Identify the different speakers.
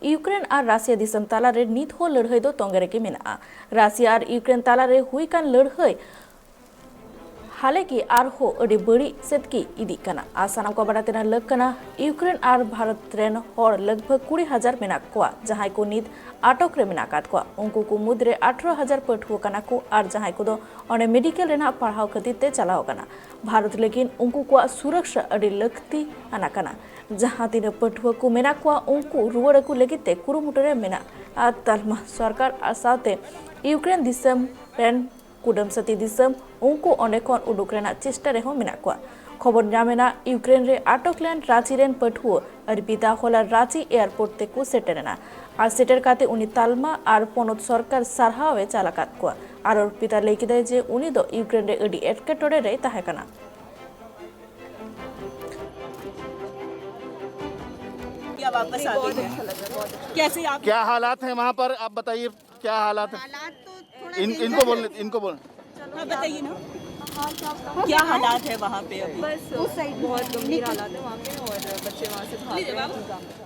Speaker 1: Ukraine और रासिया दिसम तालारे नित हो लड़ाई दो तोंगरे के मेना रासिया और यूक्रेन तालारे हुई कान लड़ाई हाले की आर हो अड़ी बड़ी सेद की इदी कना आसाना को बड़ातेना लग कना यूक्रेन और भारत रेन और लगभग 20,000 मेना को जहां को नित आटक रे मेना कात को उनको को मुद्रे 18,000 पठुओ कना को और जहां को दो ओने मेडिकल रेना पढ़ाव खातिर ते चलाओ कना भारत लेकिन उनको को सुरक्षा अड़ी लगती आना कना जहां तीन पठुओ को मेना को उनको रुवड़ को लेगिते कुरुमुटरे मेना आ तलमा सरकार आसाते यूक्रेन दिसम रेन कुडम सती दिसम उनको अनेकन उडुक रेना चेष्टा रेहो मेना को खबर नामेना यूक्रेन रे आटकलेन रांची रेन पठुओ अरबिता होला रांची एयरपोर्ट ते को सेटरना आ सेटर काते उनी तालमा आर पनत सरकार सारहावे चालाकात को आर अरबिता लेखि दे जे उनी दो यूक्रेन रे अडी एटकेटोरे रे ताहेकना
Speaker 2: क्या वापस आ गई है कैसे आप
Speaker 3: क्या हालात हैं वहाँ पर आप बताइए क्या हालात हैं इनको बोल
Speaker 2: हाँ बताइए ना क्या हालात है वहाँ पे अभी
Speaker 4: बस उस साइड बहुत गंभीर हालात है वहाँ पे और बच्चे वहाँ से भाग रहे हैं।